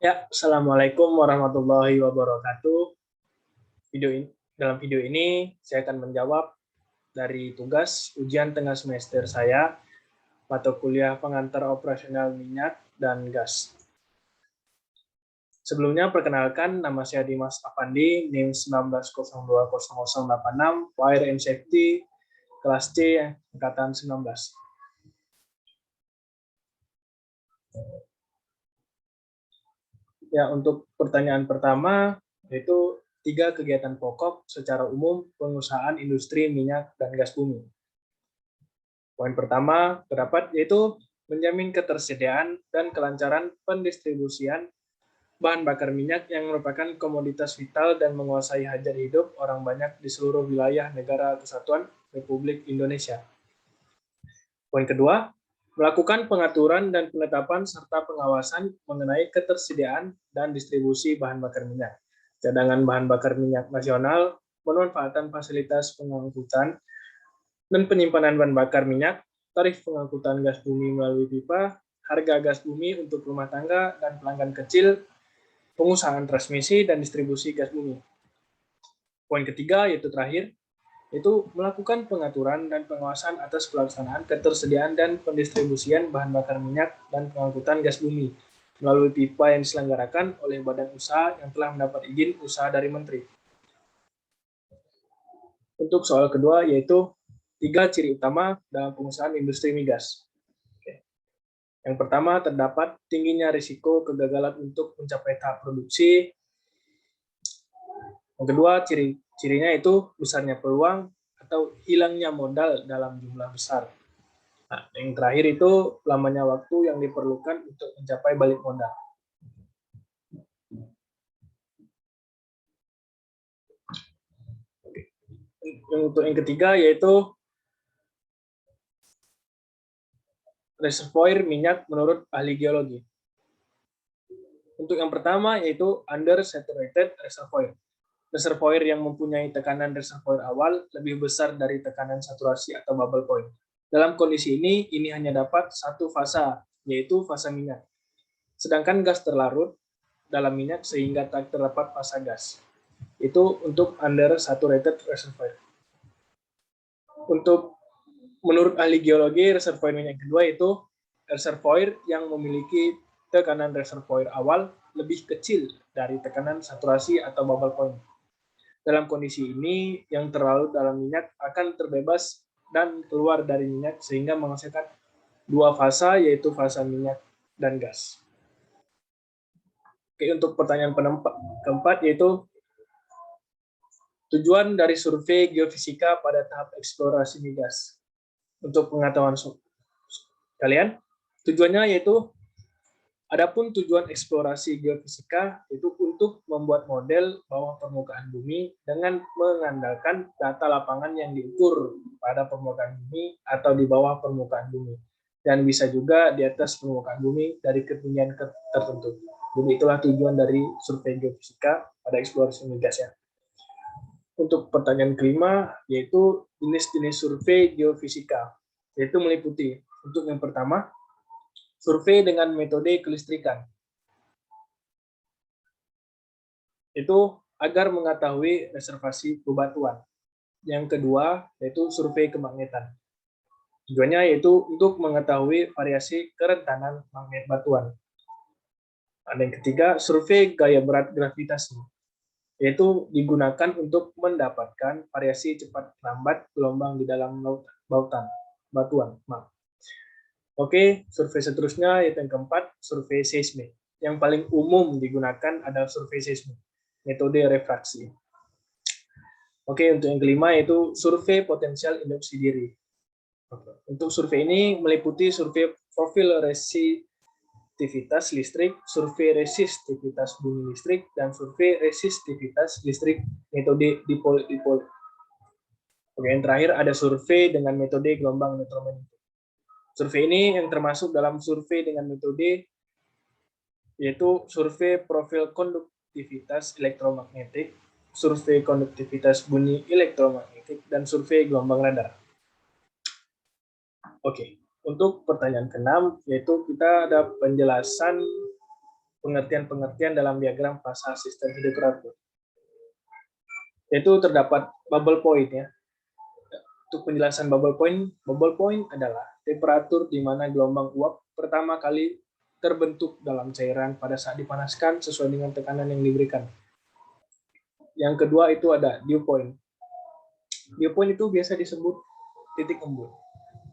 Ya, Assalamualaikum warahmatullahi wabarakatuh. Dalam video ini, saya akan menjawab dari tugas ujian tengah semester saya, mata kuliah pengantar operasional minyak dan gas. Sebelumnya, perkenalkan, nama saya Dimas Afandi, NIM 19020086, Fire and Safety, kelas C, angkatan 19. Ya, untuk pertanyaan pertama, yaitu 3 kegiatan pokok secara umum pengusahaan industri minyak dan gas bumi. Poin pertama terdapat yaitu menjamin ketersediaan dan kelancaran pendistribusian bahan bakar minyak yang merupakan komoditas vital dan menguasai hajat hidup orang banyak di seluruh wilayah Negara Kesatuan Republik Indonesia. Poin kedua, melakukan pengaturan dan penetapan serta pengawasan mengenai ketersediaan dan distribusi bahan bakar minyak, cadangan bahan bakar minyak nasional, pemanfaatan fasilitas pengangkutan dan penyimpanan bahan bakar minyak, tarif pengangkutan gas bumi melalui pipa, harga gas bumi untuk rumah tangga dan pelanggan kecil, pengusahaan transmisi dan distribusi gas bumi. Poin ketiga, yaitu terakhir, yaitu melakukan pengaturan dan pengawasan atas pelaksanaan ketersediaan dan pendistribusian bahan bakar minyak dan pengangkutan gas bumi melalui pipa yang diselenggarakan oleh badan usaha yang telah mendapat izin usaha dari Menteri. Untuk soal kedua, yaitu 3 ciri utama dalam pengusahaan industri migas. Yang pertama, terdapat tingginya risiko kegagalan untuk mencapai tahap produksi. Yang kedua, cirinya itu besarnya peluang atau hilangnya modal dalam jumlah besar. Nah, yang terakhir itu lamanya waktu yang diperlukan untuk mencapai balik modal. Untuk yang ketiga yaitu reservoir minyak menurut ahli geologi. Untuk yang pertama yaitu undersaturated reservoir. Reservoir yang mempunyai tekanan reservoir awal lebih besar dari tekanan saturasi atau bubble point. Dalam kondisi ini hanya dapat satu fasa, yaitu fasa minyak. Sedangkan gas terlarut dalam minyak sehingga tak terdapat fasa gas. Itu untuk undersaturated reservoir. Untuk menurut ahli geologi, reservoir minyak kedua itu reservoir yang memiliki tekanan reservoir awal lebih kecil dari tekanan saturasi atau bubble point. Dalam kondisi ini, yang terlarut dalam minyak akan terbebas dan keluar dari minyak sehingga menghasilkan dua fasa, yaitu fasa minyak dan gas. Oke, untuk pertanyaan keempat, yaitu tujuan dari survei geofisika pada tahap eksplorasi migas. Untuk pengetahuan kalian, tujuannya yaitu adapun tujuan eksplorasi geofisika itu untuk membuat model bawah permukaan bumi dengan mengandalkan data lapangan yang diukur pada permukaan bumi atau di bawah permukaan bumi, dan bisa juga di atas permukaan bumi dari ketinggian tertentu. Jadi itulah tujuan dari survei geofisika pada eksplorasi migas ya. Untuk pertanyaan kelima yaitu jenis-jenis survei geofisika, yaitu meliputi untuk yang pertama survei dengan metode kelistrikan. Itu agar mengetahui reservasi bebatuan. Yang kedua, yaitu survei kemagnetan. Tujuannya yaitu untuk mengetahui variasi kerentanan magnet batuan. Dan yang ketiga, survei gaya berat gravitasi, yaitu digunakan untuk mendapatkan variasi cepat lambat gelombang di dalam batuan. Oke, survei seterusnya yaitu yang keempat, survei seismik. Yang paling umum digunakan adalah survei seismik, metode refraksi. Oke, untuk yang kelima yaitu survei potensial induksi diri. Untuk survei ini meliputi survei profil resistivitas listrik, survei resistivitas bumi listrik, dan survei resistivitas listrik metode dipol-dipol. Oke, yang terakhir ada survei dengan metode gelombang elektromagnetik. Survei ini yang termasuk dalam survei dengan metode yaitu survei profil konduktivitas elektromagnetik, survei konduktivitas bunyi elektromagnetik, dan survei gelombang radar. Oke, untuk pertanyaan ke-6 yaitu kita ada penjelasan pengertian-pengertian dalam diagram fasa sistem hidrokarbon. Yaitu terdapat bubble point ya. Untuk penjelasan bubble point adalah temperatur di mana gelombang uap pertama kali terbentuk dalam cairan pada saat dipanaskan sesuai dengan tekanan yang diberikan. Yang kedua itu ada dew point. Dew point itu biasa disebut titik embun.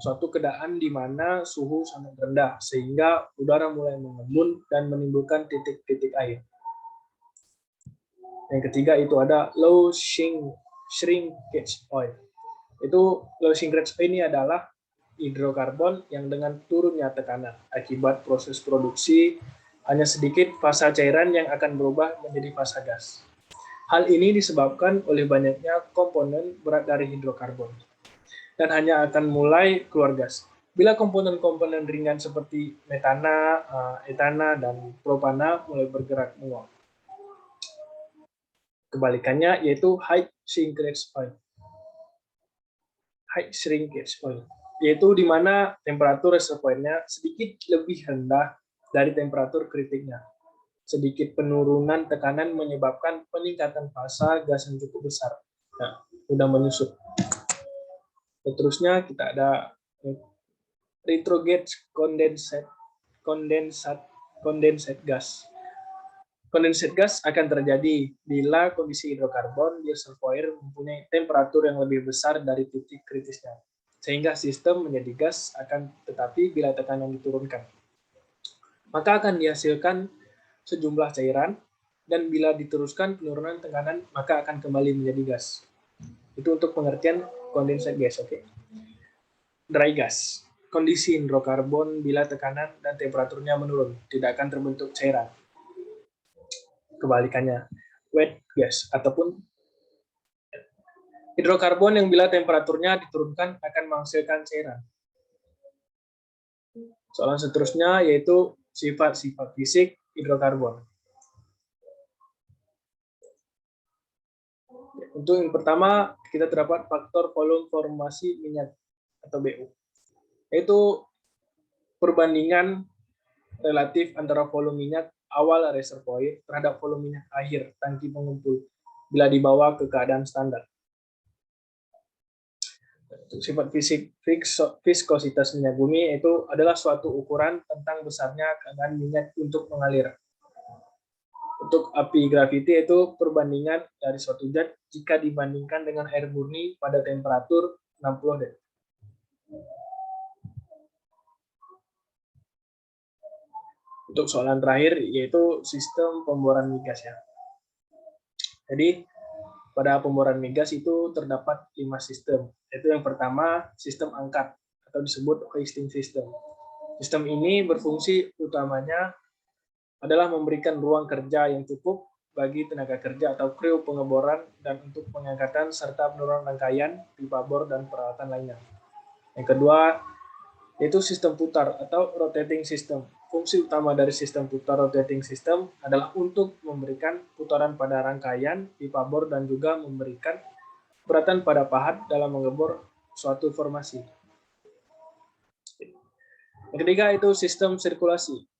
Suatu keadaan di mana suhu sangat rendah sehingga udara mulai mengembun dan menimbulkan titik-titik air. Yang ketiga itu ada low shrinkage point. Itu low shrinkage point ini adalah hidrokarbon yang dengan turunnya tekanan akibat proses produksi hanya sedikit fasa cairan yang akan berubah menjadi fasa gas. Hal ini disebabkan oleh banyaknya komponen berat dari hidrokarbon dan hanya akan mulai keluar gas. Bila komponen-komponen ringan seperti metana, etana, dan propana mulai bergerak menguap. Kebalikannya yaitu high shrinkage point. High shrinkage point, yaitu di mana temperatur reservoirnya sedikit lebih rendah dari temperatur kritiknya. Sedikit penurunan tekanan menyebabkan peningkatan fasa gas yang cukup besar. Nah, sudah menyusut. Seterusnya kita ada retrograde condensate gas. Condensate gas akan terjadi bila kondisi hidrokarbon di reservoir mempunyai temperatur yang lebih besar dari titik kritisnya, sehingga sistem menjadi gas tetapi bila tekanan diturunkan, maka akan dihasilkan sejumlah cairan, dan bila diteruskan penurunan tekanan, maka akan kembali menjadi gas. Itu untuk pengertian condensate gas. Oke. Dry gas. Kondisi hidrokarbon bila tekanan dan temperaturnya menurun, tidak akan terbentuk cairan. Kebalikannya, wet gas ataupun hidrokarbon yang bila temperaturnya diturunkan akan menghasilkan cairan. Soalan seterusnya yaitu sifat-sifat fisik hidrokarbon. Untuk yang pertama, kita terdapat faktor volume formasi minyak atau BU. Yaitu perbandingan relatif antara volume minyak awal reservoir terhadap volume minyak akhir tangki pengumpul bila dibawa ke keadaan standar. Sifat fisik viskositas minyak bumi itu adalah suatu ukuran tentang besarnya keadaan minyak untuk mengalir. Untuk api grafiti itu perbandingan dari suatu zat jika dibandingkan dengan air murni pada temperatur 60 derajat. Untuk soalan terakhir yaitu sistem pemboran migas ya. Jadi pada pemboran migas itu terdapat 5 sistem. Yaitu yang pertama sistem angkat atau disebut hoisting system. Sistem ini berfungsi utamanya adalah memberikan ruang kerja yang cukup bagi tenaga kerja atau kru pengeboran dan untuk pengangkatan serta penurunan rangkaian, pipa bor, dan peralatan lainnya. Yang kedua, yaitu sistem putar atau rotating system. Fungsi utama dari sistem putar rotating system adalah untuk memberikan putaran pada rangkaian, pipa bor, dan juga memberikan keberatan pada pahat dalam mengebor suatu formasi. Yang ketiga itu sistem sirkulasi.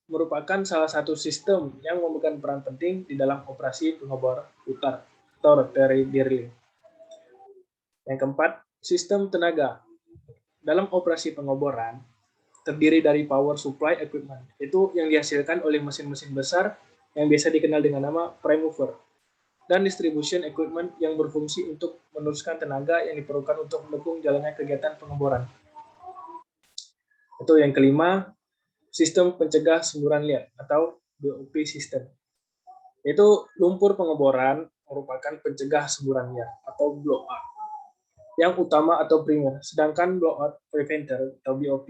Merupakan salah satu sistem yang memegang peran penting di dalam operasi pengobor putar atau rotary drilling. Yang keempat, sistem tenaga. Dalam operasi pengoboran, terdiri dari power supply equipment, itu yang dihasilkan oleh mesin-mesin besar yang biasa dikenal dengan nama prime mover, dan distribution equipment yang berfungsi untuk meneruskan tenaga yang diperlukan untuk mendukung jalannya kegiatan pengeboran. Itu yang kelima, sistem pencegah semburan liat atau BOP system. Yaitu lumpur pengeboran merupakan pencegah semburan liat atau blowout yang utama atau primer, sedangkan blowout preventer atau BOP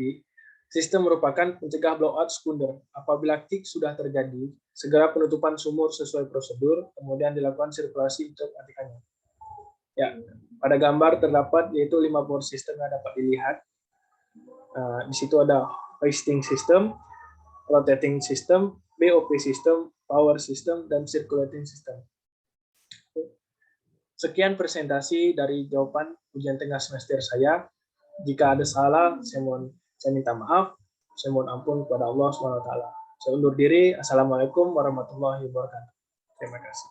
sistem merupakan pencegah blowout sekunder. Apabila kick sudah terjadi, segera penutupan sumur sesuai prosedur, kemudian dilakukan sirkulasi untuk matikannya. Ya, pada gambar terdapat yaitu 5 power system yang dapat dilihat. Di situ ada hoisting system, rotating system, BOP system, power system, dan circulating system. Sekian presentasi dari jawaban ujian tengah semester saya. Jika ada salah, saya minta maaf. Saya mohon ampun kepada Allah SWT. Saya undur diri. Assalamualaikum warahmatullahi wabarakatuh. Terima kasih.